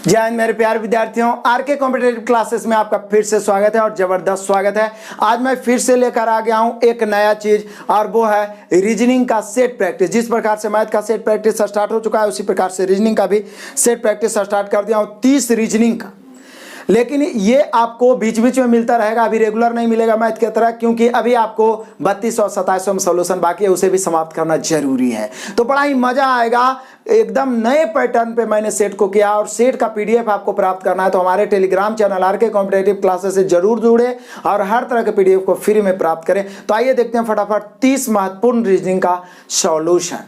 जय हिंद मेरे प्यारे विद्यार्थियों, आरके कॉम्पिटिटिव क्लासेस में आपका फिर से स्वागत है और जबरदस्त स्वागत है। आज मैं फिर से लेकर आ गया हूं एक नया चीज और वो है रीजनिंग का सेट प्रैक्टिस। जिस प्रकार से मैथ का सेट प्रैक्टिस स्टार्ट हो चुका है उसी प्रकार से रीजनिंग का भी सेट प्रैक्टिस स्टार्ट कर दिया हूं, 30 रीजनिंग का। लेकिन ये आपको बीच बीच में मिलता रहेगा, अभी रेगुलर नहीं मिलेगा मैथ की तरह, क्योंकि अभी आपको 32 और 27 में सोल्यूशन बाकी है, उसे भी समाप्त करना जरूरी है। तो बड़ा ही मजा आएगा, एकदम नए पैटर्न पे मैंने सेट को किया और सेट का पीडीएफ आपको प्राप्त करना है तो हमारे Telegram channel RK competitive classes से जरूर जुड़े और हर तरह के पीडीएफ को फ्री में प्राप्त करें। तो आइए देखते हैं फटाफट 30 महत्वपूर्ण रीजनिंग का सॉल्यूशन।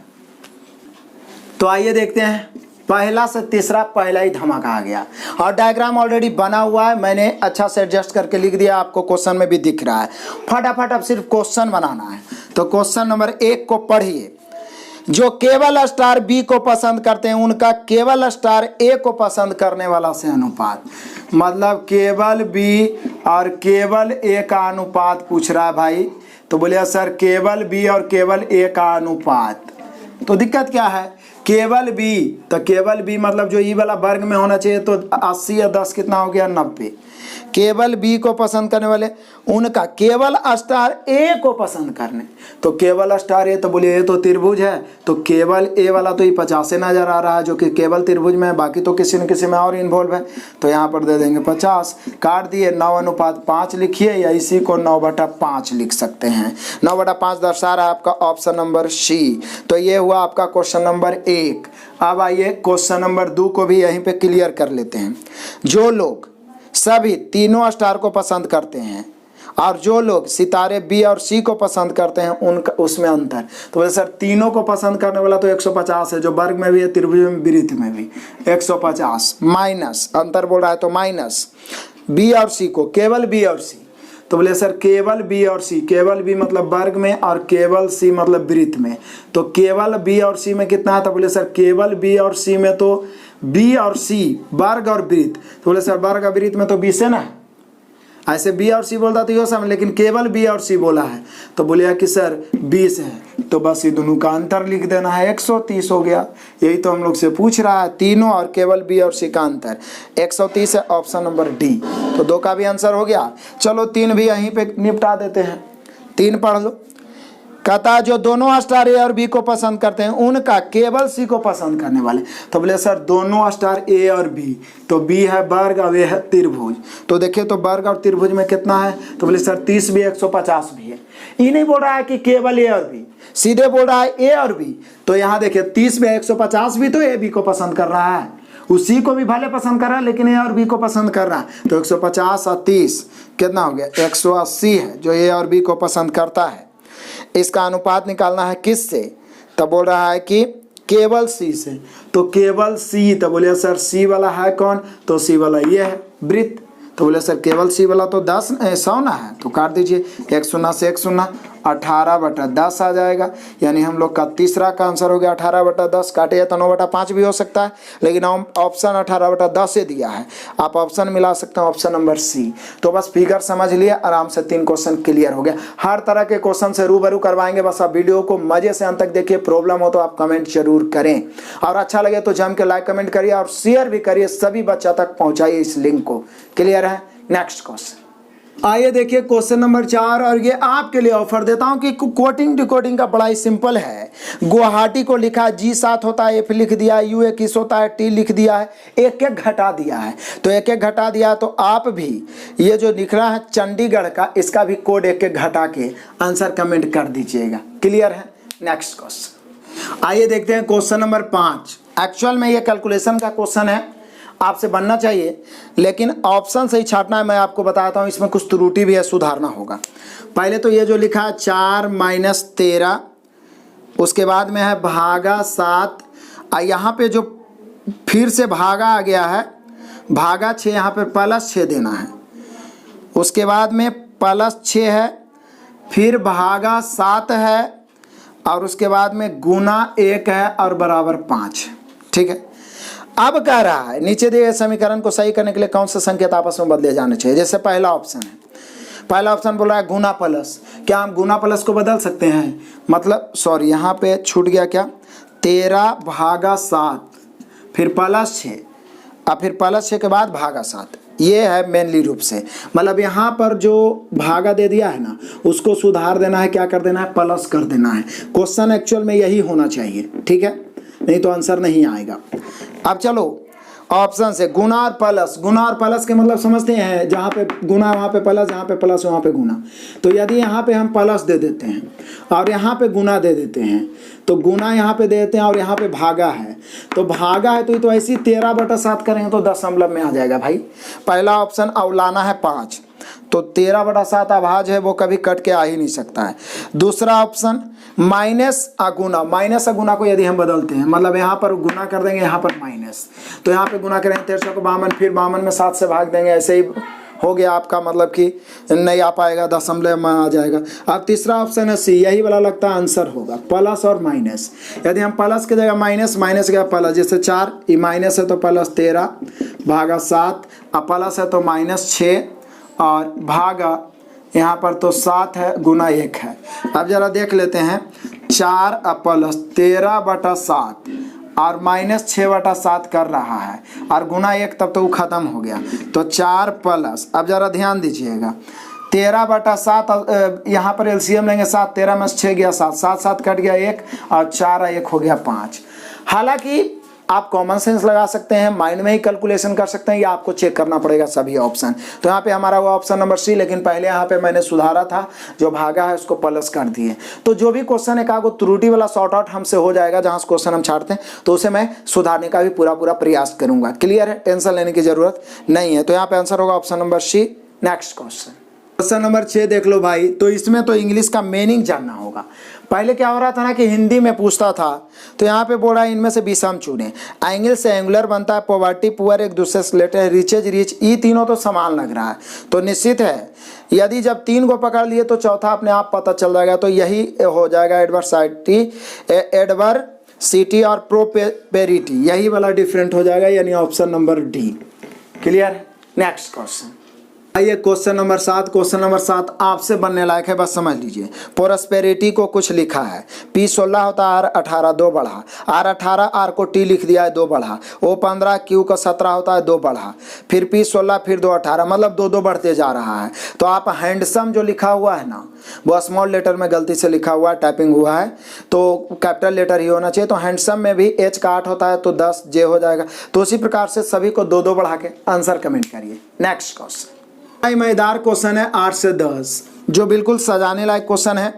तो आइए देखते हैं, पहला से तीसरा पहला ही धमाका आ गया और डायग्राम ऑलरेडी बना हुआ है, मैंने अच्छा से एडजस्ट करके लिख दिया, आपको क्वेश्चन में भी दिख रहा है। फटाफट अब सिर्फ क्वेश्चन बनाना है। तो क्वेश्चन नंबर 1 को पढ़िए। जो केवल स्टार बी को पसंद करते हैं उनका केवल स्टार ए को पसंद करने वाला से अनुपात, मतलब केवल बी और केवल ए का अनुपात पूछ रहा है भाई। तो बोलिए सर केवल बी और केवल ए का अनुपात, तो दिक्कत क्या है? केवल बी, तो केवल बी मतलब जो ई वाला वर्ग में होना चाहिए, तो 80 या 10 कितना हो गया? 90। केवल बी को पसंद करने वाले उनका केवल स्टार ए को पसंद करने, तो केवल स्टार ए, तो बोलिए ये तो त्रिभुज है, तो केवल ए वाला तो ये 50 से नजर आ रहा है जो कि केवल त्रिभुज में है, बाकी तो किसी न किसी में और इन्वॉल्व है। तो यहाँ पर दे देंगे 50, काट दिए, 9:5 लिखिए या इसी को 9/5 लिख सकते हैं। 9/5 दर्शा रहा है आपका ऑप्शन नंबर सी। तो ये हुआ आपका क्वेश्चन नंबर 1। अब आइए क्वेश्चन नंबर 2 को भी यहीं पे क्लियर कर लेते हैं। जो लोग सभी तीनों स्टार को पसंद करते हैं और जो लोग सितारे बी और सी को पसंद करते हैं उनका उसमें अंतर। तो बोले सर तीनों को पसंद करने वाला तो 150 है, जो वर्ग में भी है त्रिभुज में वृत्त में भी 150, माइनस अंतर बोल रहा है तो माइनस बी और सी को, केवल बी और सी। तो बोले सर केवल बी और सी, केवल बी मतलब वर्ग में और केवल सी मतलब वृत्त में, तो केवल बी और सी में कितना है? तो बोले सर केवल बी और सी में तो बी और सी वर्ग और वृत्त, तो बोले सर वर्ग और वृत्त में तो 20 है ना, ऐसे बी और सी बोलता तो यो समझ, लेकिन केवल बी और सी बोला है तो बोलिए कि सर 20 है, तो बस ये दोनों का अंतर लिख देना है, 130 हो गया। यही तो हम लोग से पूछ रहा है, तीनों और केवल बी और सी का अंतर 130 है, ऑप्शन नंबर डी। तो 2 का भी आंसर हो गया। चलो 3 भी यहीं पे निपटा देते हैं। 3 पढ़ लो। कहता जो दोनों स्टार ए और बी को पसंद करते हैं उनका केवल सी को पसंद करने वाले, तो बोले सर दोनों स्टार ए और बी, तो बी है वर्ग और ए है त्रिभुज। तो देखिए तो वर्ग और त्रिभुज में कितना है? तो बोले सर 30 भी 150 भी है। ये नहीं बोल रहा है कि केवल ए और बी, सीधे बोल रहा है ए और बी। तो यहाँ देखिए 30 में 150 भी तो ए बी को पसंद कर रहा है, उसी को भी भले पसंद कर रहा है लेकिन ए और बी को पसंद कर रहा है। तो 150 और 30 कितना हो गया? 180 है जो ए और बी को पसंद करता है। इसका अनुपात निकालना है किससे? तब बोल रहा है कि केवल सी से, तो केवल सी, तो बोलिए सर सी वाला है कौन? तो सी वाला ये है वृत्त। तो बोले सर केवल सी वाला तो 100 ना है, तो काट दीजिए, 1 0 से 1 0, 18/10 आ जाएगा। यानी हम लोग का तीसरा का आंसर हो गया 18/10। काटे तो 9/5 भी हो सकता है, लेकिन हम ऑप्शन 18/10 से दिया है, आप ऑप्शन मिला सकते हैं ऑप्शन नंबर सी। तो बस फिगर समझ लिए, आराम से 3 क्वेश्चन क्लियर हो गया। हर तरह के क्वेश्चन से रूबरू करवाएंगे, बस आप वीडियो को मजे से अंत तक देखिए। प्रॉब्लम हो तो आप कमेंट जरूर करें और अच्छा लगे तो जम के लाइक कमेंट करिए और शेयर भी करिए, सभी बच्चा तक पहुंचाइए इस लिंक को। क्लियर है? नेक्स्ट क्वेश्चन आइए देखिए क्वेश्चन नंबर 4, और ये आपके लिए ऑफर देता हूं कि कोडिंग डिकोडिंग का बड़ा ही सिंपल है। गुवाहाटी को लिखा G7 होता है, F लिख दिया है, U 21 होता है, T लिख दिया है, एक एक घटा दिया है। तो एक एक घटा दिया है, तो आप भी ये जो लिख रहा है चंडीगढ़ का, इसका भी कोड एक एक घटा के आंसर कमेंट कर दीजिएगा। क्लियर है? नेक्स्ट क्वेश्चन आइए देखते हैं क्वेश्चन नंबर 5। एक्चुअल में ये कैलकुलेशन का क्वेश्चन है, आपसे बनना चाहिए लेकिन ऑप्शन से ही छाटना है। मैं आपको बताता हूँ, इसमें कुछ त्रुटि भी है, सुधारना होगा। पहले तो ये जो लिखा है 4 - 13, उसके बाद में है भागा 7, यहाँ पे जो फिर से भागा आ गया है, भागा 6, यहाँ पे +6 देना है, उसके बाद में +6 है, फिर भागा 7 है और उसके बाद में गुना 1 है और बराबर 5। ठीक है, अब कह रहा है नीचे दिए गए समीकरण को सही करने के लिए कौन से संकेत आपस में बदले जाने चाहिए। जैसे पहला ऑप्शन है, पहला ऑप्शन बोल रहा है गुना प्लस, क्या हम गुना प्लस को बदल सकते हैं? मतलब सॉरी यहाँ पे छूट गया क्या, 13/7 फिर +6 और फिर प्लस 6 के बाद भागा 7। ये है मेनली रूप से, मतलब यहाँ पर जो भागा दे दिया है ना उसको सुधार देना है, क्या कर देना है, प्लस कर देना है। क्वेश्चन एक्चुअल में यही होना चाहिए, ठीक है, नहीं तो आंसर नहीं आएगा। अब चलो ऑप्शन से गुना और प्लस, गुना और प्लस के मतलब समझते हैं, जहाँ पे गुना वहाँ पे प्लस, जहाँ पे प्लस वहाँ पे गुना। तो यदि यहाँ पे हम प्लस दे देते हैं और यहाँ पे गुना दे देते हैं, तो गुना यहाँ पे दे देते हैं और यहाँ पे भागा है, तो भागा है तो ऐसे ही 13/7 करेंगे तो दशमलव में आ जाएगा भाई। पहला ऑप्शन अवलाना है 5, तो 13/7 अभाज्य है, वो कभी कट के आ ही नहीं सकता है। दूसरा ऑप्शन माइनस अगुना, माइनस अगुना को यदि हम बदलते हैं, मतलब यहाँ पर गुना कर देंगे, यहाँ पर माइनस, तो यहाँ पे गुना करेंगे 1300 को 52, फिर 52 में 7 से भाग देंगे, ऐसे ही हो गया आपका, मतलब कि नहीं आ पाएगा, दशमलव में आ जाएगा। अब तीसरा ऑप्शन है सी, यही वाला लगता है आंसर होगा, प्लस और माइनस। यदि हम प्लस की जगह माइनस, माइनस की जगह प्लस, जैसे 4 ये माइनस है तो प्लस 13 भागा 7, अब प्लस है तो -6 और भागा यहाँ पर तो 7 है, गुना 1 है। अब जरा देख लेते हैं, 4 प्लस 13/7 और -6/7 कर रहा है और गुना 1, तब तो वो खत्म हो गया, तो 4 प्लस, अब जरा ध्यान दीजिएगा, 13/7 यहाँ पर एलसीएम लेंगे 7, 13 में 6 गया 7, 7 7 कट गया 1 और 4 1 हो गया 5। हालांकि आप कॉमन सेंस लगा सकते हैं, माइंड में ही कैलकुलेशन कर सकते हैं, या आपको चेक करना पड़ेगा सभी ऑप्शन। तो यहाँ पे हमारा वो ऑप्शन नंबर सी, लेकिन पहले यहाँ पे मैंने सुधारा था, जो भागा है उसको प्लस कर दिए। तो जो भी क्वेश्चन है वो त्रुटि वाला सॉर्ट आउट हमसे हो जाएगा, जहाँ से क्वेश्चन हम छाड़ते हैं, तो उसे मैं सुधारने का भी पूरा प्रयास करूंगा। क्लियर है, टेंशन लेने की जरूरत नहीं है। तो यहाँ पे आंसर होगा option number C. Next question number 6 देख लो भाई। तो इसमें तो इंग्लिश का मीनिंग जानना होगा। पहले क्या हो रहा था ना कि हिंदी में पूछता था, तो यहाँ पे बोल रहा है इनमें से विषम चुने। एंगल से एंगुलर बनता है, पॉवर्टी पुअर एक दूसरे से रिलेटेड है, रिचेज रिच, ये तीनों तो समान लग रहा है, तो निश्चित है यदि जब 3 को पकड़ लिए तो चौथा अपने आप पता चल जाएगा। तो यही हो जाएगा एडवर्सिटी और प्रोपेरिटी, यही वाला डिफरेंट हो जाएगा, यानी option number D. Clear. Next question आइए, क्वेश्चन नंबर 7। क्वेश्चन नंबर 7 आपसे बनने लायक है, बस समझ लीजिए। प्रोस्पेरिटी को कुछ लिखा है, P16 होता है R18 2 बढ़ा, R18 R को T लिख दिया है 2 बढ़ा, O15 Q का 17 होता है 2 बढ़ा, फिर P16 फिर 2 18, मतलब 2 2 बढ़ते जा रहा है। तो आप हैंडसम जो लिखा हुआ है ना, वो स्मॉल लेटर में गलती से लिखा हुआ है, टाइपिंग हुआ है, तो कैपिटल लेटर ही होना चाहिए। तो हैंडसम में भी H का 8 होता है तो 10 J हो जाएगा। तो उसी प्रकार से सभी को 2 2 बढ़ा के आंसर कमेंट करिए। नेक्स्ट क्वेश्चन मजेदार क्वेश्चन है 8 से 10, जो बिल्कुल सजाने लायक क्वेश्चन है,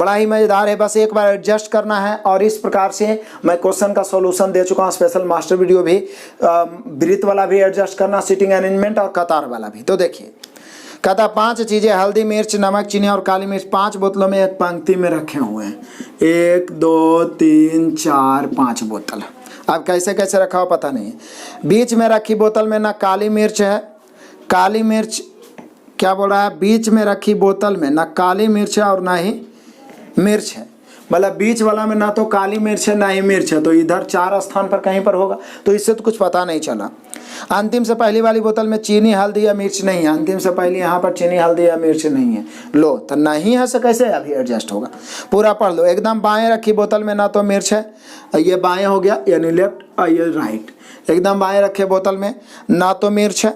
बड़ा ही मजेदार है। बस एक बार एडजस्ट करना है, और इस प्रकार से मैं क्वेश्चन का सॉल्यूशन दे चुका हूँ, स्पेशल मास्टर वीडियो भी, वृत्त वाला भी एडजस्ट करना, सीटिंग अरेंजमेंट और कतार वाला भी। तो देखिए, कहता 5 चीजें हल्दी, मिर्च, नमक, चीनी और काली मिर्च 5 बोतलों में एक पंक्ति में रखे हुए हैं। 1 2 3 4 5 बोतल। अब कैसे कैसे रखा हो पता नहीं। बीच में रखी बोतल में ना काली मिर्च है, काली मिर्च क्या बोल रहा है, बीच में रखी बोतल में ना काली मिर्च है और ना ही मिर्च है, मतलब बीच वाला में ना तो काली मिर्च है ना ही मिर्च है, तो इधर 4 स्थान पर कहीं पर होगा, तो इससे तो कुछ पता नहीं चला। अंतिम से पहली वाली बोतल में चीनी हल्दी या मिर्च नहीं है, अंतिम से पहली यहाँ पर चीनी हल्दी या मिर्च नहीं है। लो तो नहीं है, से कैसे अभी एडजस्ट होगा, पूरा पढ़ लो। एकदम बाएं रखी बोतल में ना तो मिर्च है, ये बाएं हो गया यानी लेफ्ट, और ये राइट। एकदम बाएं रखे बोतल में ना तो मिर्च है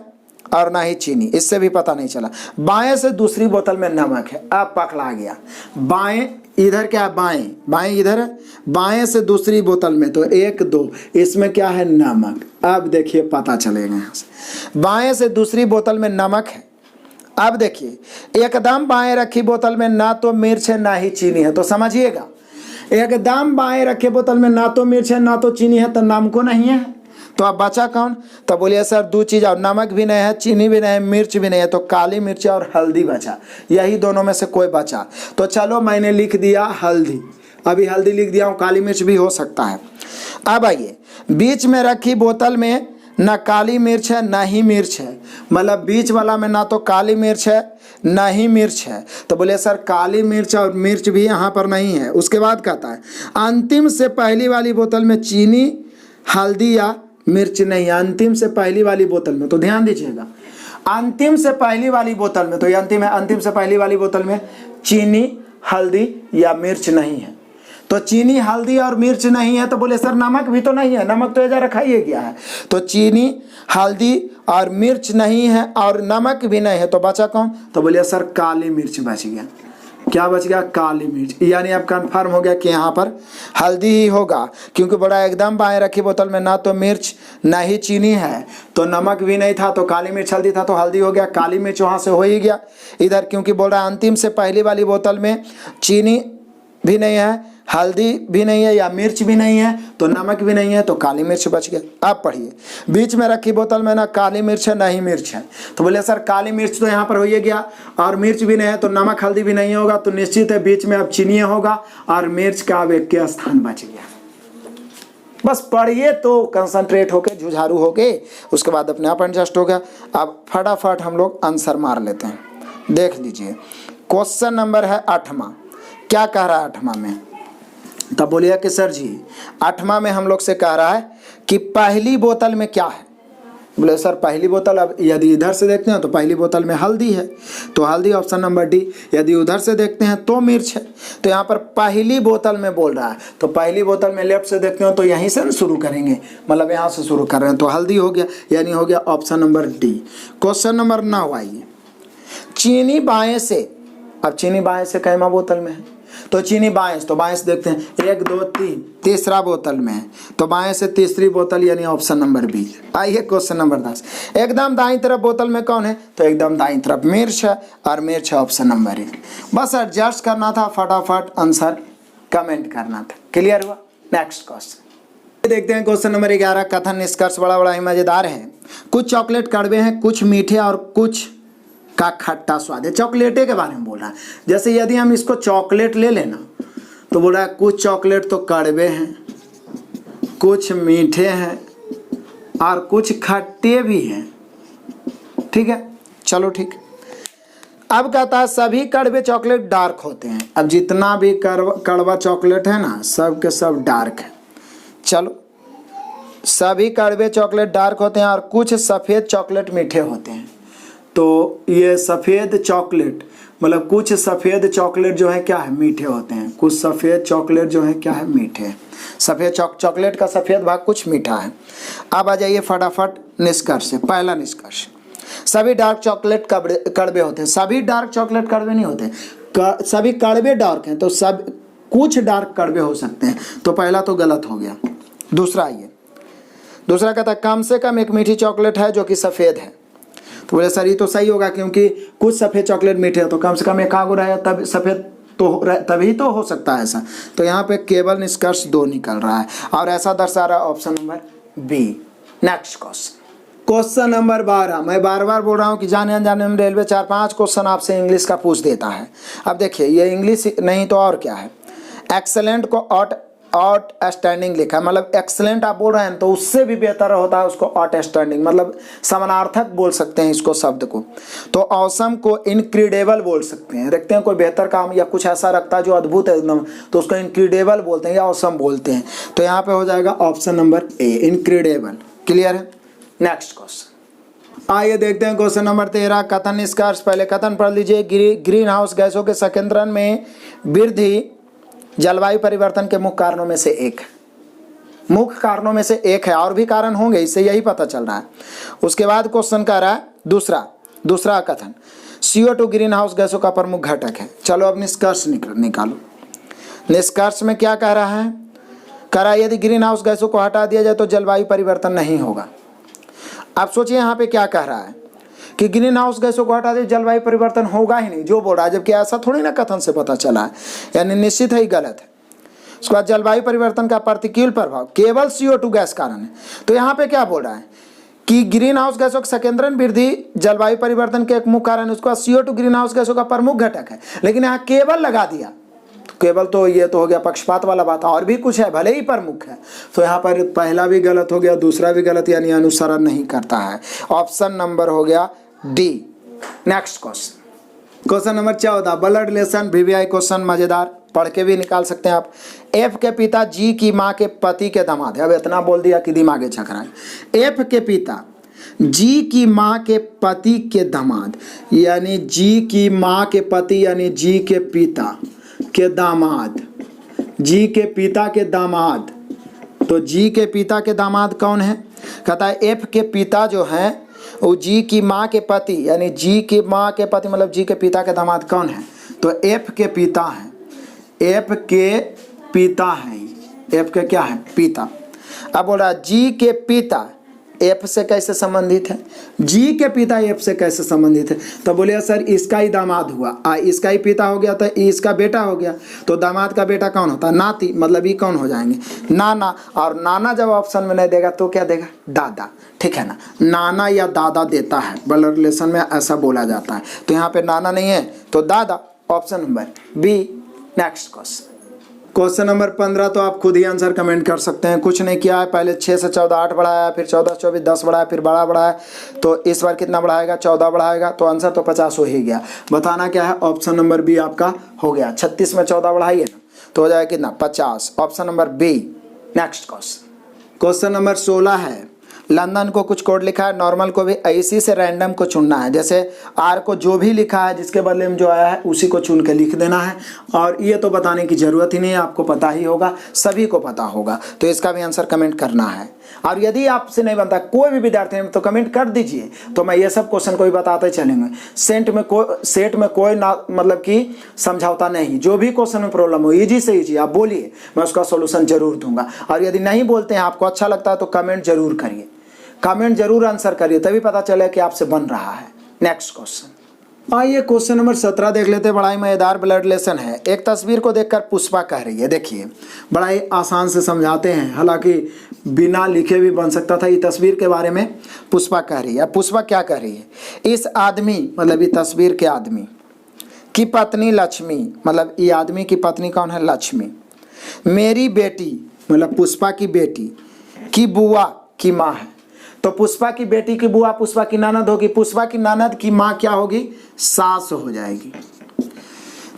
और ना ही चीनी, इससे भी पता नहीं चला। बाएं से दूसरी बोतल में नमक है, अब पकड़ा गया। बाएं इधर क्या है, बाएं बाएं इधर है, बाएं से दूसरी बोतल में तो 1 2, इसमें क्या है, नमक। अब देखिए पता चलेगा यहाँ से, बाएं से दूसरी बोतल में नमक है। अब देखिए, एकदम बाएं रखी बोतल में ना तो मिर्च है ना ही चीनी है, तो समझिएगा, एकदम बाएं रखे बोतल में ना तो मिर्च है ना तो चीनी है, तो नमक नहीं है। तो अब बचा कौन, तो बोलिए सर 2 चीज़, और नमक भी नहीं है, चीनी भी नहीं है, मिर्च भी नहीं है, तो काली मिर्च और हल्दी बचा, यही दोनों में से कोई बचा। तो चलो मैंने लिख दिया हल्दी, अभी हल्दी लिख दिया हूँ, काली मिर्च भी हो सकता है। अब आइए, बीच में रखी बोतल में ना काली मिर्च है ना ही मिर्च है, मतलब बीच वाला में ना तो काली मिर्च है ना ही मिर्च है, तो बोले सर काली मिर्च और मिर्च भी यहाँ पर नहीं है। उसके बाद कहता है अंतिम से पहली वाली बोतल में चीनी हल्दी या मिर्च नहीं है, अंतिम से पहली वाली बोतल में। तो ध्यान दीजिएगा, अंतिम से पहली वाली बोतल में, तो ये अंतिम है, अंतिम से पहली वाली बोतल में चीनी हल्दी या मिर्च नहीं है। तो चीनी, हल्दी और मिर्च नहीं है, तो बोले सर नमक भी तो नहीं है, नमक तो इधर रखा ही गया है। तो चीनी, हल्दी और मिर्च नहीं है और नमक भी नहीं है, तो बचा कौन? तो बोलिए सर काली मिर्च बच गया। क्या बच गया? काली मिर्च। यानी अब कंफर्म हो गया कि यहाँ पर हल्दी ही होगा, क्योंकि बड़ा एकदम बाएं रखी बोतल में ना तो मिर्च ना ही चीनी है, तो नमक भी नहीं था, तो काली मिर्च हल्दी था, तो हल्दी हो गया। काली मिर्च वहाँ से हो ही गया इधर, क्योंकि बोल रहा है अंतिम से पहली वाली बोतल में चीनी भी नहीं है, हल्दी भी नहीं है या मिर्च भी नहीं है, तो नमक भी नहीं है, तो काली मिर्च बच गया। अब पढ़िए, बीच में रखी बोतल में ना काली मिर्च है ना ही मिर्च है, तो बोले सर काली मिर्च तो यहाँ पर हो ही गया और मिर्च भी नहीं है, तो नमक हल्दी भी नहीं होगा, तो निश्चित है बीच में अब चीनी होगा और मिर्च का अब एक के स्थान बच गया। बस पढ़िए तो कंसंट्रेट होके, जुझारू होके, उसके बाद अपने आप एडजस्ट हो गया। अब फटाफट हम लोग आंसर मार लेते हैं। देख लीजिए, क्वेश्चन नंबर है 8वां। क्या कह रहा है 8वां में? तब बोलिए कि सर जी 8वां में हम लोग से कह रहा है कि पहली बोतल में क्या है। बोले सर पहली बोतल, अब यदि इधर से देखते हैं तो पहली बोतल में हल्दी है, तो हल्दी ऑप्शन नंबर डी। यदि उधर से देखते हैं तो मिर्च है, तो यहाँ पर पहली बोतल में बोल रहा है, तो पहली बोतल में लेफ्ट से देखते हो तो यहीं से शुरू करेंगे, मतलब यहाँ से शुरू कर रहे हैं, तो हल्दी हो गया, यानी हो गया option number D. Question number 9 आइए, चीनी बाएं से। अब चीनी बाएं से कैमा बोतल में है, तो चीनी बाएं से, तो बाएं से देखते हैं 1 2 3, तीसरा बोतल में है, तो बाएं से तीसरी बोतल यानी ऑप्शन नंबर बी। आइए क्वेश्चन नंबर 10, एकदम दाईं तरफ बोतल में कौन है? तो एकदम दाईं तरफ मिर्च है और मिर्च है ऑप्शन नंबर ए। बस एडजस्ट करना था, फटाफट आंसर कमेंट करना था। क्लियर हुआ? नेक्स्ट क्वेश्चन देखते हैं, क्वेश्चन नंबर 11। कथन निष्कर्ष बड़ा ही मजेदार है। कुछ चॉकलेट कड़वे हैं, कुछ मीठे और कुछ का खट्टा स्वाद है। चॉकलेटे के बारे में बोल रहा है। जैसे यदि हम इसको चॉकलेट ले लेना, तो बोल रहा है कुछ चॉकलेट तो कड़वे हैं, कुछ मीठे हैं और कुछ खट्टे भी हैं। ठीक है, चलो ठीक। अब कहता है सभी कड़वे चॉकलेट डार्क होते हैं। अब जितना भी कड़वा चॉकलेट है ना, सब के सब डार्क है। चलो, सभी कड़वे चॉकलेट डार्क होते हैं और कुछ सफ़ेद चॉकलेट मीठे होते हैं। तो ये सफ़ेद चॉकलेट, मतलब कुछ सफ़ेद चॉकलेट जो है क्या है? मीठे होते हैं। कुछ सफ़ेद चॉकलेट जो है क्या है? मीठे हैं। सफ़ेद चॉकलेट का सफ़ेद भाग कुछ मीठा है। अब आ जाइए फटाफट निष्कर्ष। पहला निष्कर्ष, सभी डार्क चॉकलेट कड़वे होते हैं। सभी डार्क चॉकलेट कड़वे नहीं होते, सभी कड़वे डार्क हैं, तो सब कुछ डार्क कड़वे हो सकते हैं। तो पहला तो गलत हो गया। दूसरा आइए, दूसरा कहता है कम से कम एक मीठी चॉकलेट है जो कि सफ़ेद है। तो बोले सर ये तो सही होगा, क्योंकि कुछ सफ़ेद चॉकलेट मीठे हैं, तो कम से कम एक आगो रहे तब सफ़ेद तो तभी तो हो सकता है ऐसा। तो यहाँ पे केवल निष्कर्ष 2 निकल रहा है और ऐसा दर्शा रहा है option number B. Next question number 12। मैं बार बार बोल रहा हूँ कि जाने अनजाने में रेलवे 4-5 क्वेश्चन आपसे इंग्लिश का पूछ देता है। अब देखिए, ये इंग्लिश नहीं तो और क्या है। एक्सेलेंट को आउटस्टैंडिंग लिखा है, मतलब एक्सेलेंट आप बोल रहे हैं तो उससे भी बेहतर होता है उसको आउटस्टैंडिंग, मतलब समानार्थक बोल सकते हैं इसको शब्द को। तो ऑसम को इनक्रेडिबल बोल सकते हैं। देखते हैं कोई बेहतर काम या कुछ ऐसा रखता है जो अद्भुत है एकदम, तो उसको इनक्रेडिबल बोलते हैं या ऑसम बोलते हैं। तो यहाँ पे हो जाएगा option number A, incredible. Clear है? नेक्स्ट क्वेश्चन आइए देखते हैं, क्वेश्चन नंबर 13। कथन निष्कर्ष। पहले कथन पढ़ लीजिए। ग्रीन हाउस गैसों के संकेंद्रण में वृद्धि जलवायु परिवर्तन के मुख्य कारणों में से एक, मुख्य कारणों में से एक है। और भी कारण होंगे, इससे यही पता चल रहा है। उसके बाद क्वेश्चन कह रहा है दूसरा कथन, CO2 ग्रीन हाउस गैसों का प्रमुख घटक है। चलो अब निष्कर्ष निकालो। निष्कर्ष में क्या कह रहा है? कह रहा है यदि ग्रीन हाउस गैसों को हटा दिया जाए तो जलवायु परिवर्तन नहीं होगा। आप सोचिए यहाँ पे क्या कह रहा है कि ग्रीन हाउस गैसों को हटा दे जलवायु परिवर्तन होगा ही नहीं, जो बोल रहा है, जबकि ऐसा थोड़ी ना कथन से पता चला है, यानी निश्चित ही गलत है। उसके बाद जलवायु परिवर्तन का प्रतिकूल प्रभाव केवल CO2 गैस कारण है। तो यहाँ पे क्या बोल रहा है कि ग्रीन हाउस गैसों का संकेंद्रण वृद्धि जलवायु परिवर्तन के एक मुख्य कारण है। उसके बाद CO2 ग्रीन हाउस गैसों का प्रमुख घटक है, लेकिन यहाँ केवल लगा दिया। केवल तो ये तो हो गया पक्षपात वाला बात, और भी कुछ है, भले ही प्रमुख है। तो यहाँ पर पहला भी गलत हो गया, दूसरा भी गलत, यानी अनुसरण नहीं करता है। ऑप्शन नंबर हो गया D. Next question number 14। Blood relation VVI question मजेदार, पढ़ के भी निकाल सकते हैं आप। F के पिता G की माँ के पति के दामाद है। अब इतना बोल दिया कि दिमागे चक रहा है। F के पिता G की माँ के पति के दामाद, यानी G की माँ के पति यानी G के पिता के दामाद जी के पिता के दामाद, तो जी के पिता के दामाद कौन है? कहता है एफ के पिता जो हैं वो जी की माँ के पति, यानी जी की माँ के पति मतलब जी के पिता के दामाद कौन है? तो एफ के पिता हैं, एफ के पिता हैं, एफ के क्या है? पिता। अब बोल रहा जी के पिता एफ से कैसे संबंधित है? जी के पिता एफ से कैसे संबंधित है? तो बोले सर इसका ही दामाद हुआ, इसका ही पिता हो गया तो इसका बेटा हो गया, तो दामाद का बेटा कौन होता है? नाती, मतलब ये कौन हो जाएंगे? नाना। और नाना जब ऑप्शन में नहीं देगा तो क्या देगा? दादा, ठीक है ना। नाना या दादा देता है, ब्लड रिलेशन में ऐसा बोला जाता है। तो यहाँ पे नाना नहीं है तो दादा, option number B. Next question number 15, तो आप खुद ही आंसर कमेंट कर सकते हैं। कुछ नहीं किया है, पहले 6 से 14 8 बढ़ाया, फिर 14 24 10 बढ़ाया, फिर बड़ा बढ़ाया, तो इस बार कितना बढ़ाएगा? 14 बढ़ाएगा, तो आंसर तो 50 हो ही गया। बताना क्या है? ऑप्शन नंबर बी आपका हो गया। 36 में 14 बढ़ाइए ना तो हो जाएगा कितना? 50, option number B. Next question number 16 है। लंदन को कुछ कोड लिखा है, नॉर्मल को भी इसी से रैंडम को चुनना है। जैसे आर को जो भी लिखा है जिसके बदले में जो आया है उसी को चुन के लिख देना है। और ये तो बताने की ज़रूरत ही नहीं है, आपको पता ही होगा, सभी को पता होगा। तो इसका भी आंसर कमेंट करना है। और यदि आपसे नहीं बनता कोई भी विद्यार्थी ने तो कमेंट कर दीजिए, तो मैं ये सब क्वेश्चन को भी बताते चलेंगे। सेट में कोई ना मतलब कि समझौता नहीं। जो भी क्वेश्चन में प्रॉब्लम हो ईजी से ईजी आप बोलिए, मैं उसका सोल्यूशन जरूर दूंगा। और यदि नहीं बोलते हैं, आपको अच्छा लगता है तो कमेंट जरूर करिए, कमेंट जरूर आंसर करिए, तभी पता चले कि आपसे बन रहा है। नेक्स्ट क्वेश्चन, आइए क्वेश्चन नंबर 17 देख लेते हैं। बड़ा ही मजेदार ब्लड रिलेशन है। एक तस्वीर को देखकर पुष्पा कह रही है, देखिए बड़ा ही आसान से समझाते हैं, हालांकि बिना लिखे भी बन सकता था। ये तस्वीर के बारे में पुष्पा कह रही है। पुष्पा क्या कह रही है? इस आदमी मतलब ये तस्वीर के आदमी की पत्नी लक्ष्मी, मतलब ये आदमी की पत्नी कौन है? लक्ष्मी। मेरी बेटी मतलब पुष्पा की बेटी की बुआ की माँ है। तो पुष्पा की बेटी की बुआ पुष्पा की ननद होगी, पुष्पा की ननद की माँ क्या होगी? सास हो जाएगी।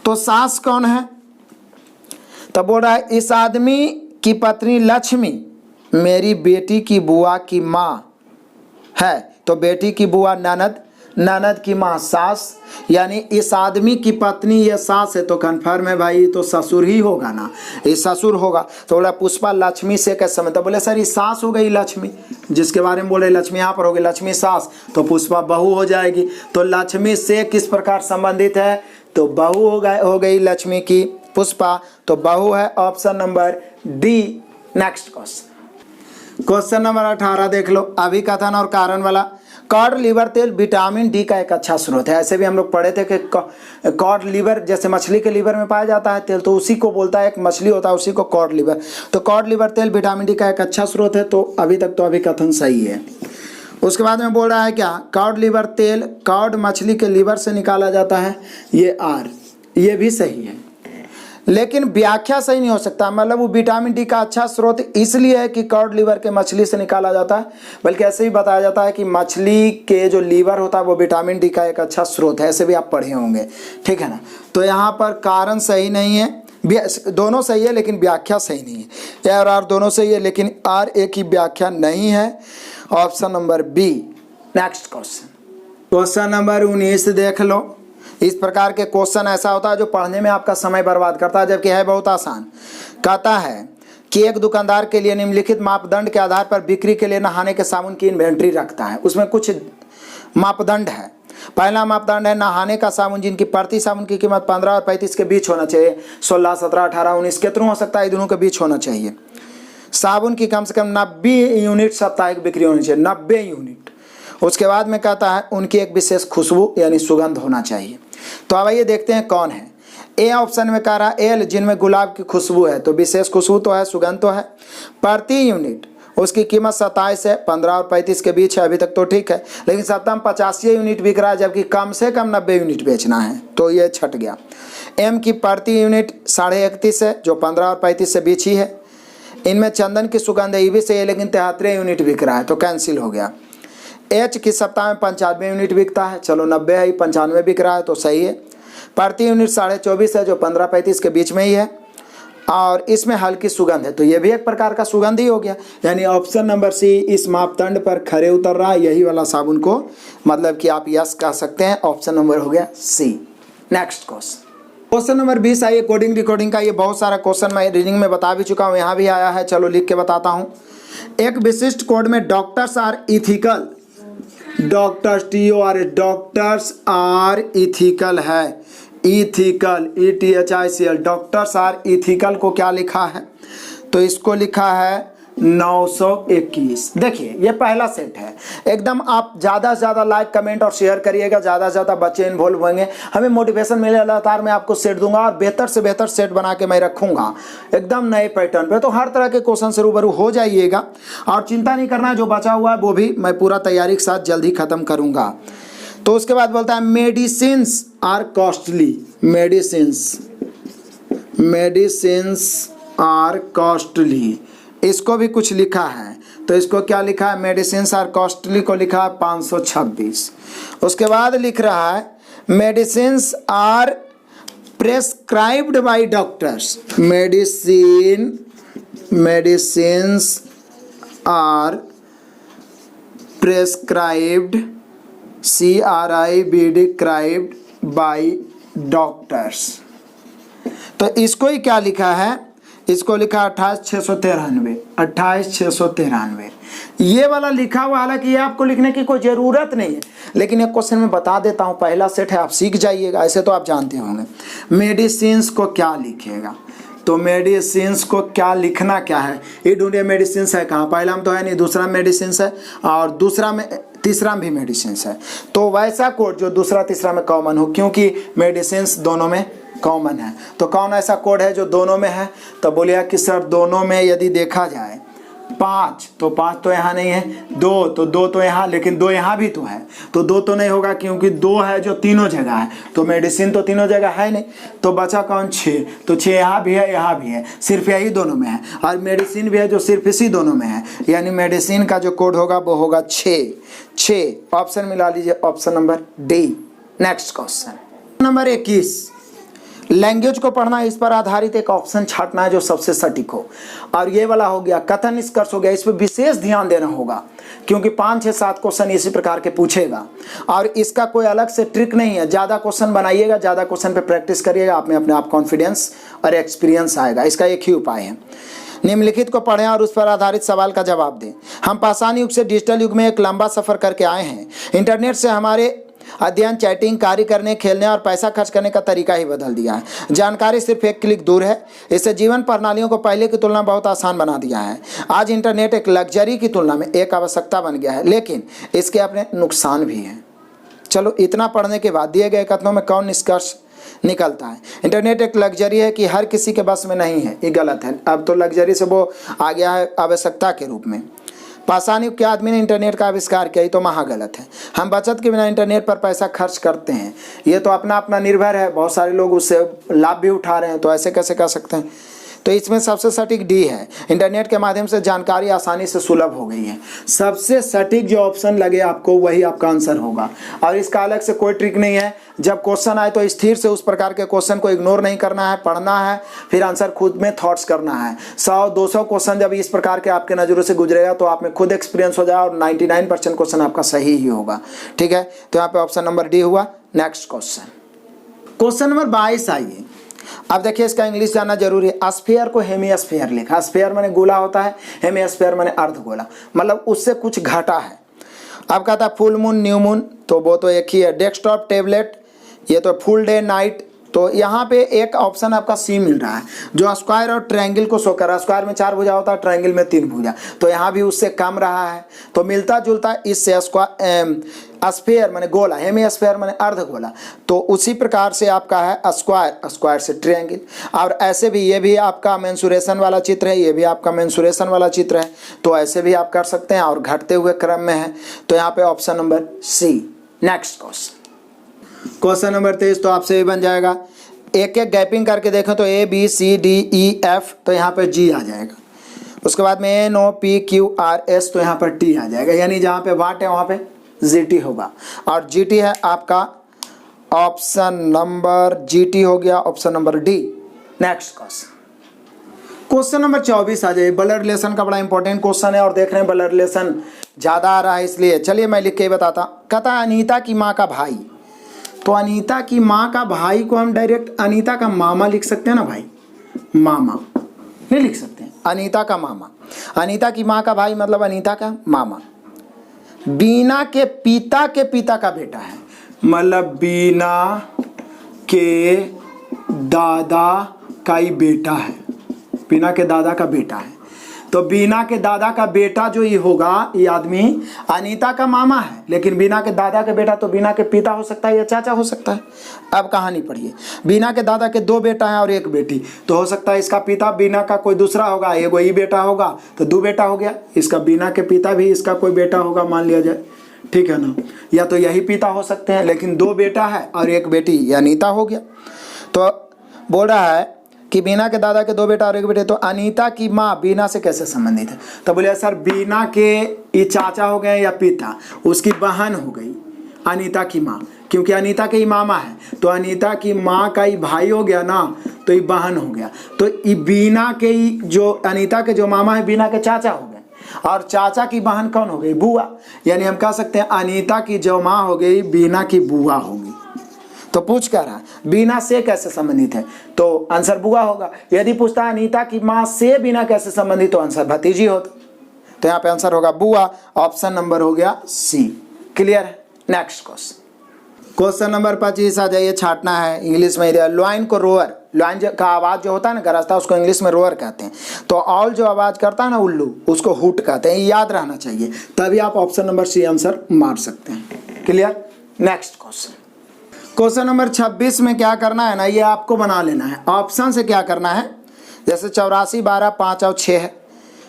तो सास कौन है? तो बोल रहा है इस आदमी की पत्नी लक्ष्मी मेरी बेटी की बुआ की माँ है। तो बेटी की बुआ ननद, ननद की माँ सास, यानी इस आदमी की पत्नी ये सास है, तो कन्फर्म है भाई, तो ससुर ही होगा ना, ये ससुर होगा। तो बोला पुष्पा लक्ष्मी से कैसे समय? तो बोले सर ये सास हो गई लक्ष्मी, जिसके बारे में बोले लक्ष्मी यहाँ पर हो गई लक्ष्मी सास, तो पुष्पा बहू हो जाएगी। तो लक्ष्मी से किस प्रकार संबंधित है? तो बहू हो गई लक्ष्मी की पुष्पा, तो बहू है, option number D. Next question number 18 देख लो। अभिकथन और कारण वाला। कॉड लिवर तेल विटामिन डी का एक अच्छा स्रोत है। ऐसे भी हम लोग पढ़े थे कि कॉड लिवर, जैसे मछली के लिवर में पाया जाता है तेल, तो उसी को बोलता है, एक मछली होता है उसी को कॉड लिवर। तो कॉड लिवर तेल विटामिन डी का एक अच्छा स्रोत है। तो अभी तक तो अभिकथन सही है। उसके बाद में बोल रहा है क्या? कॉड लिवर तेल कॉड मछली के लिवर से निकाला जाता है, ये आर, ये भी सही है, लेकिन व्याख्या सही नहीं हो सकता। मतलब वो विटामिन डी का अच्छा स्रोत इसलिए है कि कॉड लिवर के मछली से निकाला जाता है, बल्कि ऐसे ही बताया जाता है कि मछली के जो लीवर होता है वो विटामिन डी का एक अच्छा स्रोत है। ऐसे भी आप पढ़े होंगे, ठीक है ना। तो यहाँ पर कारण सही नहीं है, दोनों सही है लेकिन व्याख्या सही नहीं है। और आर दोनों सही है लेकिन आर एक ही व्याख्या नहीं है, option number B. Next question number 19 देख लो। इस प्रकार के क्वेश्चन ऐसा होता है जो पढ़ने में आपका समय बर्बाद करता है, जबकि है बहुत आसान। कहता है कि एक दुकानदार के लिए निम्नलिखित मापदंड के आधार पर बिक्री के लिए नहाने के साबुन की इन्वेंट्री रखता है। उसमें कुछ मापदंड है। पहला मापदंड है नहाने का साबुन जिनकी प्रति साबुन की कीमत 15 और 35 के बीच होना चाहिए। 16 17 18 19 कितनों हो सकता है, दोनों के बीच होना चाहिए। साबुन की कम से कम 90 यूनिट साप्ताहिक बिक्री होनी चाहिए, 90 यूनिट। उसके बाद में कहता है उनकी एक विशेष खुशबू यानी सुगंध होना चाहिए। तो अब आइए देखते हैं कौन है। ए ऑप्शन में कह रहा है एल, जिनमें गुलाब की खुशबू है, तो विशेष खुशबू तो है, सुगंध तो है। प्रति यूनिट उसकी कीमत 27 है, 15 और 35 के बीच है, अभी तक तो ठीक है। लेकिन सप्ताह में 85 यूनिट बिक रहा है, जबकि कम से कम 90 यूनिट बेचना है, तो ये छट गया। एम की प्रति यूनिट 31.5 है, जो 15 और 35 से बीच ही है। इनमें चंदन की सुगंध है, ये भी सही है, लेकिन 73 यूनिट बिक रहा है, तो कैंसिल हो गया। एच की सप्ताह में 95 यूनिट बिकता है, चलो 90 है, 95 बिक रहा है, तो सही है। प्रति यूनिट 24.5 है, जो 15-35 के बीच में ही है, और इसमें हल्की सुगंध है, तो ये भी एक प्रकार का सुगंध ही हो गया। यानी ऑप्शन नंबर सी इस मापदंड पर खरे उतर रहा है, यही वाला साबुन को मतलब कि आप यस कह सकते हैं। ऑप्शन नंबर हो गया सी। नेक्स्ट क्वेश्चन नंबर 20 आइए कोडिंग डिकोडिंग का। ये बहुत सारा क्वेश्चन मैं रीडिंग में बता भी चुका हूँ, यहाँ भी आया है, चलो लिख के बताता हूँ। एक विशिष्ट कोड में doctors are ethical, doctors TOR doctors are ethical है, ethical ETHICL, doctors are ethical को क्या लिखा है, तो इसको लिखा है 921। देखिए ये पहला सेट है। एकदम आप ज़्यादा से ज़्यादा लाइक कमेंट और शेयर करिएगा, ज़्यादा से ज़्यादा बच्चे इन्वॉल्व होंगे, हमें मोटिवेशन मिले, लगातार मैं आपको सेट दूंगा और बेहतर से बेहतर सेट बना के मैं रखूंगा एकदम नए पैटर्न पे। तो हर तरह के क्वेश्चन से रूबरू हो जाइएगा और चिंता नहीं करना, जो बचा हुआ है वो भी मैं पूरा तैयारी के साथ जल्द ही ख़त्म करूँगा। तो उसके बाद बोलता है medicines are costly, medicines are costly, इसको भी कुछ लिखा है, तो इसको क्या लिखा है, मेडिसिन्स आर कॉस्टली को लिखा है 526। उसके बाद लिख रहा है medicines are prescribed by doctors, medicines are prescribed CRIBD by doctors, तो इसको ही क्या लिखा है, इसको लिखा 28693, ये वाला लिखा हुआ। हालांकि ये आपको लिखने की कोई ज़रूरत नहीं है, लेकिन एक क्वेश्चन में बता देता हूँ, पहला सेट है, आप सीख जाइएगा, ऐसे तो आप जानते होंगे। मेडिसिन्स को क्या लिखेगा, तो मेडिसिन्स को क्या लिखना क्या है, ये ढूंढिए मेडिसिन्स है कहाँ, पहला में तो है नहीं, दूसरा मेडिसिन्स है और दूसरा में तीसरा में भी मेडिसिन्स है, तो वैसा कोड जो दूसरा तीसरा में कॉमन हो, क्योंकि मेडिसिन्स दोनों में कॉमन है। तो कौन ऐसा कोड है जो दोनों में है, तो बोलिए कि सर दोनों में यदि देखा जाए 5 तो 5 तो यहाँ नहीं है, 2 तो 2 तो यहाँ, लेकिन 2 यहाँ भी तो है, तो 2 तो नहीं होगा क्योंकि 2 है जो तीनों जगह है, तो मेडिसिन तो तीनों जगह है नहीं, तो बचा कौन 6, तो 6 यहाँ भी है, यहाँ भी है, सिर्फ यही दोनों में है, और मेडिसिन भी है जो सिर्फ इसी दोनों में है, यानी मेडिसिन का जो कोड होगा वो होगा 6। ऑप्शन मिला लीजिए, option number D. Next question number 21, language को पढ़ना, इस पर आधारित एक ऑप्शन छाटना है जो सबसे सटीक हो, और ये वाला हो गया कथन निष्कर्ष हो गया, इस पर विशेष ध्यान देना होगा क्योंकि 5, 6, 7 क्वेश्चन इसी प्रकार के पूछेगा और इसका कोई अलग से ट्रिक नहीं है। ज़्यादा क्वेश्चन बनाइएगा, ज़्यादा क्वेश्चन पे प्रैक्टिस करिएगा, आप में अपने आप कॉन्फिडेंस और एक्सपीरियंस आएगा। इसका एक ही उपाय है, निम्नलिखित को पढ़ें और उस पर आधारित सवाल का जवाब दें। हम पाषाण युग से डिजिटल युग में एक लंबा सफर करके आए हैं। इंटरनेट से हमारे अध्ययन, चैटिंग, कार्य करने, खेलने और पैसा खर्च करने का तरीका ही बदल दिया है। जानकारी सिर्फ एक क्लिक दूर है। इससे जीवन प्रणालियों को पहले की तुलना बहुत आसान बना दिया है। आज इंटरनेट एक लग्जरी की तुलना में एक आवश्यकता बन गया है, लेकिन इसके अपने नुकसान भी हैं। चलो, इतना पढ़ने के बाद दिए गए कथनों में कौन निष्कर्ष निकलता है? इंटरनेट एक लग्जरी है कि हर किसी के बस में नहीं है, ये गलत है। अब तो लग्जरी से वो आ गया है आवश्यकता के रूप में। पाषाण युग के आदमी ने इंटरनेट का आविष्कार किया, ये तो महागलत है। हम बचत के बिना इंटरनेट पर पैसा खर्च करते हैं, ये तो अपना अपना निर्भर है। बहुत सारे लोग उससे लाभ भी उठा रहे हैं, तो ऐसे कैसे कर सकते हैं? तो इसमें सबसे सटीक डी है। इंटरनेट के माध्यम से जानकारी आसानी से सुलभ हो गई है। सबसे सटीक जो ऑप्शन लगे आपको वही आपका आंसर होगा, और इसका अलग से कोई ट्रिक नहीं है। जब क्वेश्चन आए तो स्थिर से उस प्रकार के क्वेश्चन को इग्नोर नहीं करना है, पढ़ना है, फिर आंसर खुद में थॉट्स करना है। 100-200 क्वेश्चन जब इस प्रकार के आपके नज़रों से गुजरेगा तो आप में खुद एक्सपीरियंस हो जाए और 99% क्वेश्चन आपका सही ही होगा। ठीक है, तो यहाँ पे ऑप्शन नंबर डी हुआ। नेक्स्ट क्वेश्चन नंबर 22 आइए। अब देखिए, इसका इंग्लिश जानना जरूरी है। स्फीयर को हेमिस्फीयर लिखा। स्फीयर माने गोला होता है, हेमिस्फीयर माने अर्धगोला, मतलब उससे कुछ घटा है। अब कहता है फुल मून, न्यू मून, तो वो तो एक ही है। डेस्कटॉप, टैबलेट, ये तो फुल डे, नाइट। तो यहाँ पे एक ऑप्शन आपका सी मिल रहा है जो स्क्वायर और ट्रायंगल को शो कर रहा है। स्क्वायर में 4 भुजा होता है, ट्रायंगल में 3 भुजा, तो यहाँ भी उससे कम रहा है। तो मिलता जुलता इससे स्फीयर माने गोला, हेमिस्फीयर माने अर्धगोला, तो उसी प्रकार से आपका है स्क्वायर, स्क्वायर से ट्रायंगल। और ऐसे भी ये भी आपका मेंसुरेशन वाला चित्र है, ये भी आपका मेंसुरेशन वाला चित्र है, तो ऐसे भी आप कर सकते हैं और घटते हुए क्रम में है। तो यहाँ पे option number C. Next question number 23, तो आपसे ये बन जाएगा। एक एक गैपिंग करके देखें तो A B C D E F, तो यहाँ पर G आ जाएगा। उसके बाद में N O P Q R S, तो यहाँ पर T आ जाएगा। यानी जहाँ पे वाट है वहाँ पे GT होगा, और GT है आपका ऑप्शन नंबर GT हो गया, option number D. Next question number 24 आ जाए। ब्लड रिलेशन का बड़ा इंपॉर्टेंट क्वेश्चन है और देख रहे हैं ब्लड रिलेशन ज़्यादा आ रहा है, इसलिए चलिए मैं लिख के ही बताता। कहता है अनीता की माँ का भाई तो अनीता की माँ का भाई को हम डायरेक्ट अनीता का मामा लिख सकते हैं ना भाई, मामा नहीं लिख सकते हैं, अनीता का मामा। अनीता की माँ का भाई मतलब अनीता का मामा। बीना के पिता का बेटा है, मतलब बीना के दादा का ही बेटा है, बीना के दादा का बेटा है। तो बीना के दादा का बेटा जो ये होगा, ये आदमी अनीता का मामा है, लेकिन बीना के दादा का बेटा तो बीना के पिता हो सकता है या चाचा हो सकता है। अब कहानी पढ़िए। बीना के दादा के 2 बेटा हैं और 1 बेटी, तो हो सकता है इसका पिता बीना का कोई दूसरा होगा, एगो ही बेटा होगा तो 2 बेटा हो गया। इसका बीना के पिता भी इसका कोई बेटा होगा मान लिया जाए, ठीक है ना, या तो यही पिता हो सकते हैं, लेकिन 2 बेटा है और 1 बेटी, ये अनीता हो गया। तो बोल रहा है कि बीना के दादा के 2 बेटा और 1 बेटे, तो अनीता की माँ बीना से कैसे संबंधित है? तो बोले सर बीना के ये चाचा हो गए या पिता, उसकी बहन हो गई अनीता की माँ, क्योंकि अनीता के ही मामा है, तो अनीता की माँ का ही भाई हो गया ना, तो ये बहन हो गया। तो ये बीना के ही जो अनीता के जो मामा है बीना के चाचा हो गए, और चाचा की बहन कौन हो गई? बुआ। यानी हम कह सकते हैं अनीता की जो माँ हो गई बीना की बुआ होगी। तो पूछ क्या रहा बीना से कैसे संबंधित है, तो आंसर बुआ होगा। यदि पूछता अनीता की माँ से बीना कैसे संबंधित, तो आंसर भतीजी होता। तो यहाँ पे आंसर होगा बुआ, ऑप्शन नंबर हो गया सी। क्लियर है? नेक्स्ट क्वेश्चन नंबर 25 आ जाइए, छाटना है इंग्लिश में। लॉइन को रोअर, लॉइन का आवाज जो होता है ना गरजता, उसको इंग्लिश में रोअर कहते हैं। तो ऑल जो आवाज करता है ना उल्लू, उसको हुट कहते हैं, याद रहना चाहिए, तभी आप ऑप्शन नंबर सी आंसर मार सकते हैं। क्लियर? नेक्स्ट क्वेश्चन नंबर 26 में क्या करना है ना, ये आपको बना लेना है। ऑप्शन से क्या करना है, जैसे 84, 12, 5 और 6 है,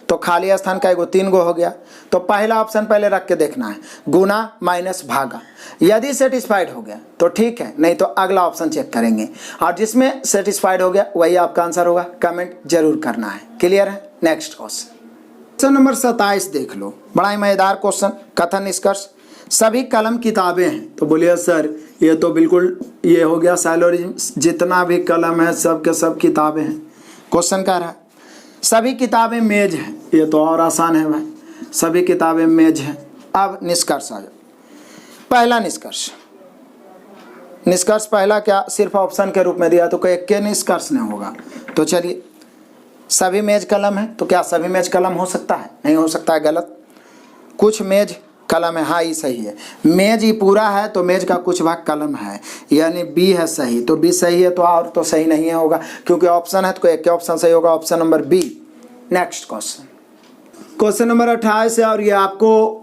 तो खाली स्थान का एगो 3 गो हो गया। तो पहला ऑप्शन पहले रख के देखना है, गुना माइनस भागा। यदि सेटिस्फाइड हो गया तो ठीक है, नहीं तो अगला ऑप्शन चेक करेंगे, और जिसमें सेटिस्फाइड हो गया वही आपका आंसर होगा। कमेंट जरूर करना है। क्लियर है? नेक्स्ट क्वेश्चन नंबर 27 देख लो, बड़ा ही मजेदार क्वेश्चन। कथन निष्कर्ष, सभी कलम किताबें हैं। तो बोलिए सर ये तो बिल्कुल ये हो गया सैलोरिज्म, जितना भी कलम है सब के सब किताबें हैं। क्वेश्चन कह रहा है सभी किताबें मेज हैं, ये तो और आसान है भाई, सभी किताबें मेज हैं। अब निष्कर्ष आ जाओ। पहला निष्कर्ष पहला क्या सिर्फ ऑप्शन के रूप में दिया, तो कोई के निष्कर्ष नहीं होगा। तो चलिए, सभी मेज कलम है, तो क्या सभी मेज कलम हो सकता है? नहीं हो सकता है, गलत। कुछ मेज कलम है, हाँ ये सही है। मेज ही पूरा है तो मेज का कुछ भाग कलम है, यानी बी है सही। तो बी सही है, तो और तो सही नहीं है होगा, क्योंकि ऑप्शन है तो एक ऑप्शन सही होगा, option number B. Next question number 28 है, और ये आपको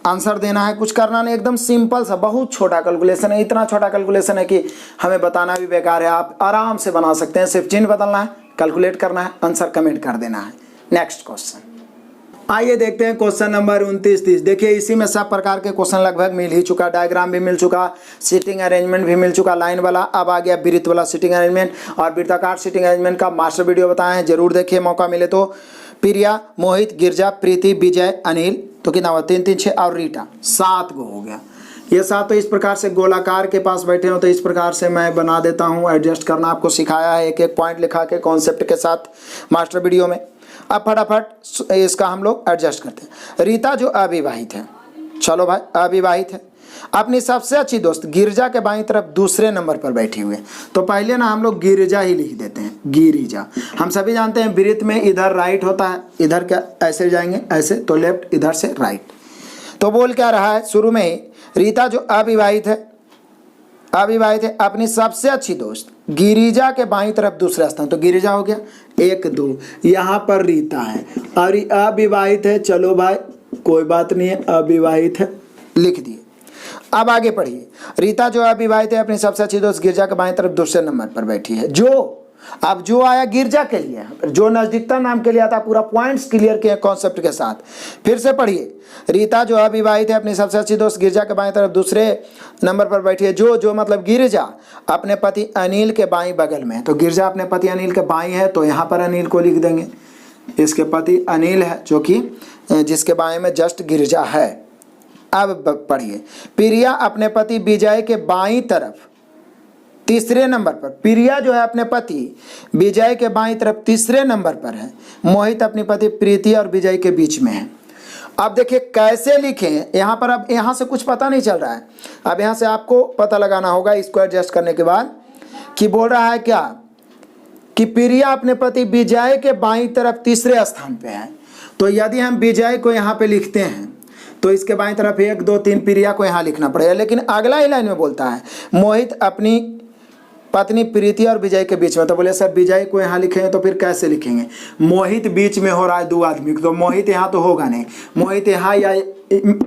आंसर देना है, कुछ करना नहीं, एकदम सिंपल सा, बहुत छोटा कैलकुलेशन है। इतना छोटा कैलकुलेशन है कि हमें बताना भी बेकार है, आप आराम से बना सकते हैं। सिर्फ चिन्ह बदलना है, कैलकुलेट करना है, आंसर कमेंट कर देना है। नेक्स्ट क्वेश्चन आइए देखते हैं क्वेश्चन नंबर 29-30। देखिए इसी में सब प्रकार के क्वेश्चन लगभग मिल ही चुका, डायग्राम भी मिल चुका, सीटिंग अरेंजमेंट भी मिल चुका लाइन वाला। अब आ गया वृत्त वाला सीटिंग अरेंजमेंट, और वृत्ताकार सीटिंग अरेंजमेंट का मास्टर वीडियो बताए हैं, जरूर देखिए मौका मिले तो। प्रिया, मोहित, गिरजा, प्रीति, विजय, अनिल, तो कितना हुआ 3, 3, 6, और रीटा 7 गो हो गया। ये 7 तो इस प्रकार से गोलाकार के पास बैठे हो, तो इस प्रकार से मैं बना देता हूँ। एडजस्ट करना आपको सिखाया है, एक एक पॉइंट लिखा के कॉन्सेप्ट के साथ मास्टर वीडियो में। अब फटाफट इसका हम लोग एडजस्ट करते हैं। रीता जो अविवाहित है, चलो भाई अविवाहित है, अपनी सबसे अच्छी दोस्त गिरिजा के बाईं तरफ दूसरे नंबर पर बैठी हुई है, तो पहले ना हम लोग गिरिजा ही लिख देते हैं, गिरिजा। हम सभी जानते हैं वृत्त में इधर राइट होता है, इधर क्या ऐसे जाएंगे ऐसे, तो लेफ्ट, इधर से राइट। तो बोल क्या रहा है शुरू में ही, रीता जो अविवाहित है अपनी सबसे अच्छी दोस्त गिरिजा के बाईं तरफ दूसरा स्थान, तो गिरिजा हो गया 1, 2, यहाँ पर रीता है और ये अविवाहित है। चलो भाई कोई बात नहीं है, अविवाहित है, लिख दिए। अब आगे पढ़िए, रीता जो अविवाहित है अपनी सबसे अच्छी दोस्त गिरिजा के बाईं तरफ दूसरे नंबर पर बैठी है। अब जो आया गिरजा के लिए, जो नजदीकता नाम के लिए आता, पूरा पॉइंट्स क्लियर किए कॉन्सेप्ट के साथ। फिर से पढ़िए, रीता जो अविवाहित है अपनी सबसे अच्छी दोस्त गिरजा के बाईं तरफ दूसरे नंबर पर बैठी है। जो मतलब गिरजा अपने पति अनिल के बाईं बगल में, तो गिरजा अपने पति अनिल के बाईं है, तो यहाँ पर अनिल को लिख देंगे। इसके पति अनिल है, जो कि जिसके बाएं में जस्ट गिरजा है। अब पढ़िए, प्रिया अपने पति विजय के बाईं तरफ तीसरे नंबर पर, प्रिया जो है अपने पति विजय के बाईं तरफ तीसरे नंबर पर है। मोहित अपनी पति प्रीति और विजय के बीच में है। अब देखिए कैसे लिखें, यहाँ पर अब यहाँ से कुछ पता नहीं चल रहा है। अब यहाँ से आपको पता लगाना होगा इसको एडजस्ट करने के बाद कि बोल रहा है क्या कि प्रिया अपने पति विजय के बाईं तरफ तीसरे स्थान पे है। तो यदि हम विजय को यहाँ पे लिखते हैं तो इसके बाईं तरफ 1 2 3 प्रिया को यहाँ लिखना पड़ेगा। लेकिन अगला ही लाइन में बोलता है मोहित अपनी पत्नी प्रीति और विजय के बीच में। तो बोले सर विजय को यहाँ लिखेंगे तो फिर कैसे लिखेंगे, मोहित बीच में हो रहा है 2 आदमी, तो मोहित यहाँ तो होगा नहीं, मोहित यहाँ या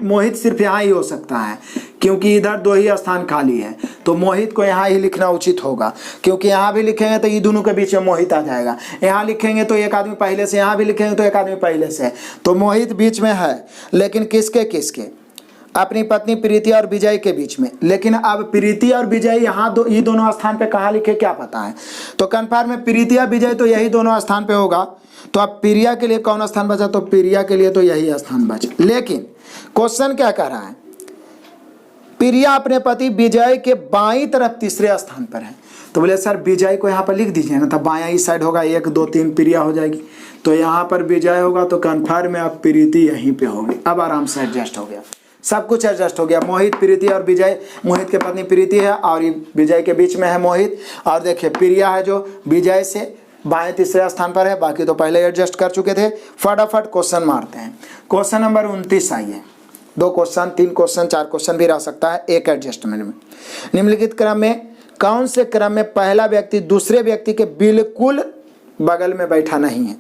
मोहित सिर्फ यहाँ ही हो सकता है क्योंकि इधर 2 ही स्थान खाली है। तो मोहित को यहाँ ही लिखना उचित होगा, क्योंकि यहाँ भी लिखेंगे तो ये दोनों के बीच में मोहित आ जाएगा। यहाँ लिखेंगे तो एक आदमी पहले से, यहाँ भी लिखेंगे तो एक आदमी पहले से, तो मोहित बीच में है। लेकिन किसके किसके, अपनी पत्नी प्रीति और विजय के बीच में। लेकिन अब प्रीति और विजय यहाँ ये दोनों स्थान पे कहाँ लिखे क्या पता है। तो कन्फर्म में प्रीति और विजय तो यही दोनों स्थान पे होगा। तो अब प्रिया के लिए कौन स्थान बचा, तो प्रिया के लिए तो यही स्थान बचा। लेकिन क्वेश्चन क्या कह रहा है, प्रिया अपने पति विजय के बाईं तरफ तीसरे स्थान पर है। तो बोले सर विजय को यहाँ पर लिख दीजिए ना, तो बायां ही साइड होगा, 1 2 3 प्रिया हो जाएगी। तो यहाँ पर विजय होगा तो कन्फर्म में अब प्रीति यहीं पे होगी। अब आराम से एडजस्ट हो गया, सब कुछ एडजस्ट हो गया। मोहित प्रीति और विजय, मोहित के पत्नी प्रीति है और ये विजय के बीच में है मोहित। और देखिए प्रिया है जो विजय से बाएं तीसरे स्थान पर है, बाकी तो पहले एडजस्ट कर चुके थे। फटाफट क्वेश्चन मारते हैं। क्वेश्चन नंबर 29 आइए। 2 क्वेश्चन, 3 क्वेश्चन, 4 क्वेश्चन भी रह सकता है एक एडजस्टमेंट में। निम्नलिखित क्रम में कौन से क्रम में पहला व्यक्ति दूसरे व्यक्ति के बिल्कुल बगल में बैठा नहीं है।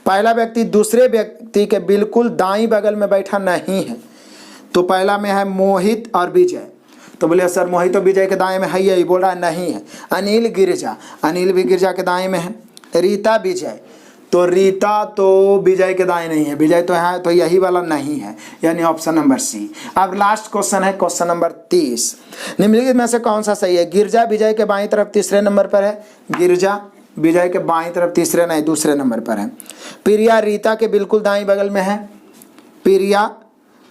पहला व्यक्ति दूसरे व्यक्ति के बिल्कुल दाईं बगल में बैठा नहीं है। तो पहला में है मोहित और विजय। तो बोले सर मोहित और विजय के दाएं में है, यही बोल रहा है नहीं है। अनिल गिरिजा, अनिल भी गिरिजा के दाएं में है। रीता विजय, तो रीता तो विजय के दाएं नहीं है, विजय तो है, तो यही वाला नहीं है, यानी ऑप्शन नंबर सी। अब लास्ट क्वेश्चन है क्वेश्चन नंबर 30। निम्नलिखित में से कौन सा सही है। गिरिजा विजय के बाईं तरफ तीसरे नंबर पर है, गिरिजा विजय के बाईं तरफ तीसरे नहीं दूसरे नंबर पर है। प्रिया रीता के बिल्कुल दाईं बगल में है, प्रिया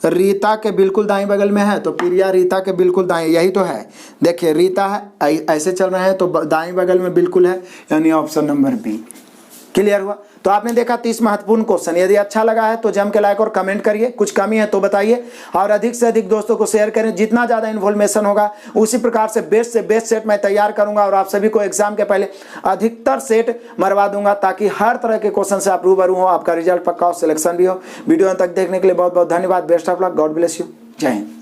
रीता के बिल्कुल दाईं बगल में है। तो प्रिया रीता के बिल्कुल दाईं, यही तो है। देखिए रीता है, ऐसे चल रहे हैं तो दाईं बगल में बिल्कुल है, यानी ऑप्शन नंबर बी। क्लियर हुआ। तो आपने देखा 30 महत्वपूर्ण क्वेश्चन। यदि अच्छा लगा है तो जम के लाइक और कमेंट करिए, कुछ कमी है तो बताइए और अधिक से अधिक दोस्तों को शेयर करें। जितना ज़्यादा इन्फॉर्मेशन होगा उसी प्रकार से बेस्ट सेट मैं तैयार करूंगा और आप सभी को एग्जाम के पहले अधिकतर सेट मरवा दूंगा, ताकि हर तरह के क्वेश्चन से आप रूबरू हो, आपका रिजल्ट पक्का हो, सिलेक्शन भी हो। वीडियो तक देखने के लिए बहुत बहुत धन्यवाद। Best of luck, God bless you, जय हिंद।